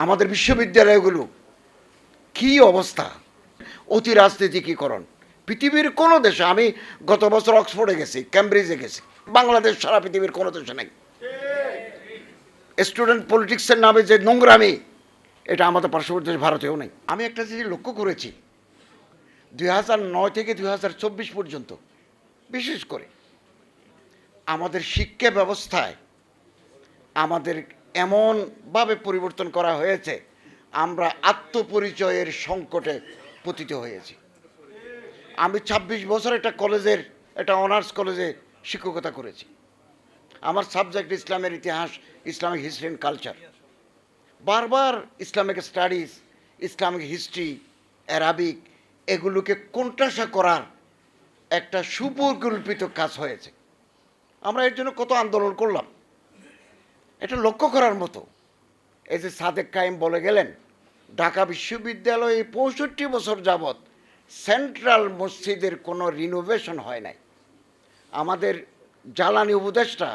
আমাদের বিশ্ববিদ্যালয়গুলো কি অবস্থা, অতি রাজনীতিকীকরণ। পৃথিবীর কোনো দেশে, আমি গত বছর অক্সফোর্ডে গেছি, ক্যামব্রিজে গেছি, বাংলাদেশ সারা পৃথিবীর কোনো দেশে নেই। স্টুডেন্ট পলিটিক্সের নামে যে নোংরামি, এটা আমাদের পার্শ্ববর্তী দেশ ভারতেও নেই। আমি একটা জিনিস লক্ষ্য করেছি, 2009 থেকে 2024 পর্যন্ত বিশেষ করে আমাদের শিক্ষা ব্যবস্থায় আমাদের এমনভাবে পরিবর্তন করা হয়েছে, আমরা আত্মপরিচয়ের সংকটে পতিত হয়েছি। আমি 26 বছর একটা অনার্স কলেজে শিক্ষকতা করেছি। আমার সাবজেক্ট ইসলামের ইতিহাস, ইসলামিক হিস্ট্রি অ্যান্ড কালচার। বারবার Islamic studies, Islamic history, Arabic, এগুলোকে কোণঠাসা করার একটা সুপরিকল্পিত কাজ হয়েছে। আমরা এর জন্য কত আন্দোলন করলাম। এটা লক্ষ্য করার মতো, এই যে সাদেক কায়েম বলে গেলেন, ঢাকা বিশ্ববিদ্যালয়ে 65 বছর যাবৎ সেন্ট্রাল মসজিদের কোনো রিনোভেশন হয় নাই। আমাদের জ্বালানি উপদেষ্টা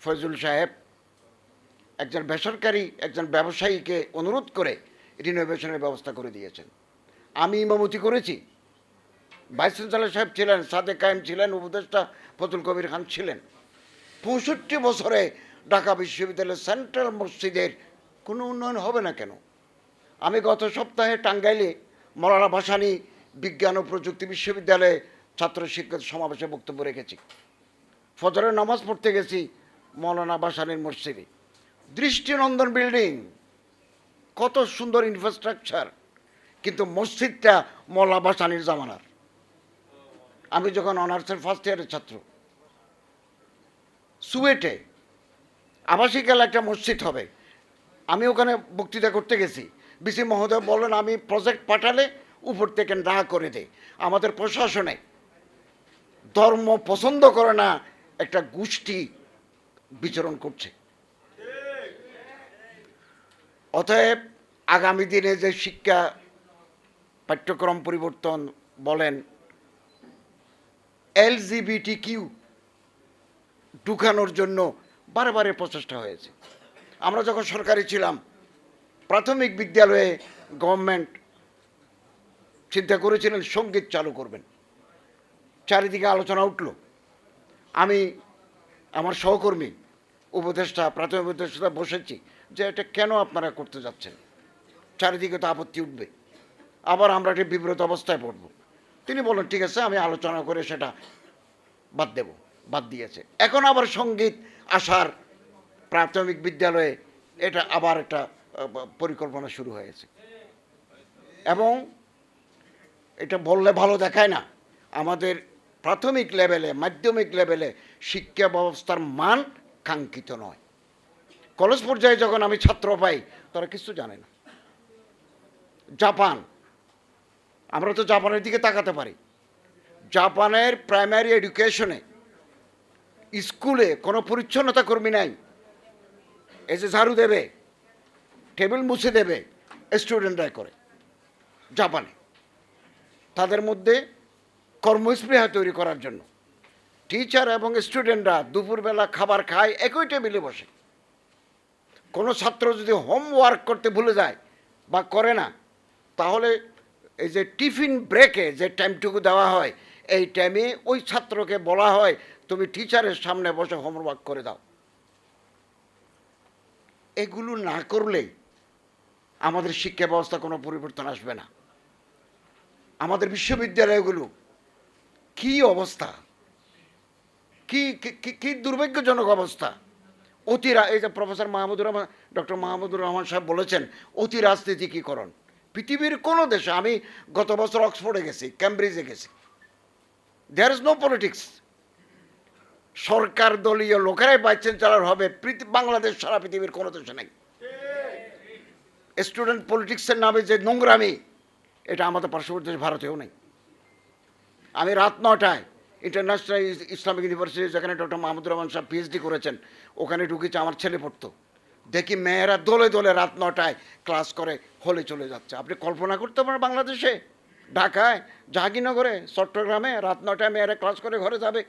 ফয়জুল সাহেব একজন বেসরকারি একজন ব্যবসায়ীকে অনুরোধ করে রিনোভেশনের ব্যবস্থা করে দিয়েছেন। আমি ইমামতি করেছি, ভাইস চ্যান্সেলর সাহেব ছিলেন, সাদেক কায়েম ছিলেন, উপদেষ্টা ফজল কবির খান ছিলেন। 65 বছরে ঢাকা বিশ্ববিদ্যালয়ের সেন্ট্রাল মসজিদের কোনো উন্নয়ন হবে না কেন? আমি গত সপ্তাহে টাঙ্গাইলে মৌলানা ভাসানী বিজ্ঞান ও প্রযুক্তি বিশ্ববিদ্যালয়ে ছাত্র শিক্ষক সমাবেশে বক্তব্য রেখেছি। ফজরের নামাজ পড়তে গেছি মৌলানা ভাসানীর মসজিদে। দৃষ্টিনন্দন বিল্ডিং, কত সুন্দর ইনফ্রাস্ট্রাকচার, কিন্তু মসজিদটা মৌলানা ভাসানীর জামানার। আমি যখন অনার্সের ফার্স্ট ইয়ারের ছাত্র, সুয়েটে আবাসিক এলাকা একটা মসজিদ হবে, আমি ওখানে বক্তৃতা করতে গেছি। বিসি মহোদয় বললেন, আমি প্রজেক্ট পাঠালে উপর থেকে না করে দেয়। আমাদের প্রশাসনে ধর্ম পছন্দ করে না একটা গোষ্ঠী বিচরণ করছে। অতএব আগামী দিনে যে শিক্ষা পাঠ্যক্রম পরিবর্তন বলেন, LGBTQ ঢুকানোর জন্য বারে প্রচেষ্টা হয়েছে। আমরা যখন সরকারি ছিলাম, প্রাথমিক বিদ্যালয়ে গভর্নমেন্ট চিন্তা করেছিলেন সঙ্গীত চালু করবেন। চারিদিকে আলোচনা উঠল। আমি আমার সহকর্মী উপদেষ্টা, প্রাথমিক উপদেষ্টা বসেছি যে এটা কেন আপনারা করতে যাচ্ছেন, চারিদিকে তো আপত্তি উঠবে, আবার আমরা একটা বিব্রত অবস্থায় পড়ব। তিনি বলেন, ঠিক আছে, আমি আলোচনা করে সেটা বাদ দিয়েছে। এখন আবার সঙ্গীত আসার প্রাথমিক বিদ্যালয়ে এটা আবার একটা পরিকল্পনা শুরু হয়েছে। এবং এটা বললে ভালো দেখায় না, আমাদের প্রাথমিক লেভেলে, মাধ্যমিক লেভেলে শিক্ষা ব্যবস্থার মান কাঙ্ক্ষিত নয়। কলেজ পর্যায়ে যখন আমি ছাত্র পাই, তারা কিছু জানে না। জাপান, আমরা তো জাপানের দিকে তাকাতে পারি। জাপানের প্রাইমারি এডুকেশনে স্কুলে কোনো পরিচ্ছন্নতা কর্মী নাই। এই যে ঝাড়ু দেবে, টেবিল মুছে দেবে, স্টুডেন্টরাই করে। জাপানে তাদের মধ্যে কর্মস্পৃহা তৈরি করার জন্য টিচার এবং স্টুডেন্টরা দুপুরবেলা খাবার খায় একই টেবিলে বসে। কোনো ছাত্র যদি হোমওয়ার্ক করতে ভুলে যায় বা করে না, তাহলে এই যে টিফিন ব্রেকে যে টাইমটুকু দেওয়া হয়, এই টাইমে ওই ছাত্রকে বলা হয়, তুমি টিচারের সামনে বসে হোমওয়ার্ক করে দাও। এগুলো না করলে আমাদের শিক্ষা ব্যবস্থা কোনো পরিবর্তন আসবে না। আমাদের বিশ্ববিদ্যালয়গুলো কি অবস্থা, কি দুর্ভাগ্যজনক অবস্থা। এই যে প্রফেসর ডক্টর মাহমুদুর রহমান সাহেব বলেছেন, অতি রাজনীতিকীকরণ। পৃথিবীর কোনো দেশে, আমি গত বছর অক্সফোর্ডে গেছি, ক্যামব্রিজে গেছি, দেয়ার ইজ নো পলিটিক্স। সরকার দলীয় লোকেরাই ভাইস চ্যান্সেলর হবে, বাংলাদেশ সারা পৃথিবীর কোনো দেশে নেই। স্টুডেন্ট পলিটিক্সের নামে যে নোংরামি, এটা আমাদের পার্শ্ববর্তী দেশ ভারতেও নেই। আমি রাত 9টায় ইন্টারন্যাশনাল ইসলামিক ইউনিভার্সিটি, যেখানে ডক্টর মাহমুদুর রহমান সাহেব PhD করেছেন, ওখানে ঢুকেছে, আমার ছেলে পড়তো। দেখি মেয়েরা দলে দলে রাত 9টায় ক্লাস করে হলে চলে যাচ্ছে। আপনি কল্পনা করতে পারেন বাংলাদেশে, ঢাকায়, জাহাঙ্গীরনগরে, চট্টগ্রামে রাত 9টায় মেয়েরা ক্লাস করে ঘরে যাবে?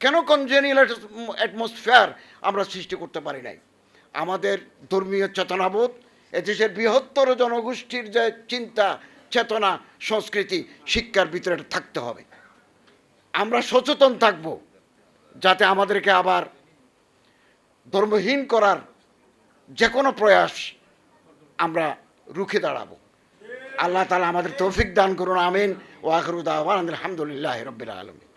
কেন কনজেনিয়াল অ্যাটমসফিয়ার আমরা সৃষ্টি করতে পারি নাই? আমাদের ধর্মীয় চেতনাবোধ এদেশের বৃহত্তর জনগোষ্ঠীর যে চিন্তা চেতনা সংস্কৃতি শিক্ষার ভিতরে এটা থাকতে হবে। আমরা সচেতন থাকব যাতে আমাদেরকে আবার ধর্মহীন করার যে কোনো প্রয়াস আমরা রুখে দাঁড়াবো। আল্লাহ তাআলা আমাদের তৌফিক দান করুন, আমিন। ওয়া আখিরু দাওয়ানা আলহামদুলিল্লাহি রাব্বিল আলামিন।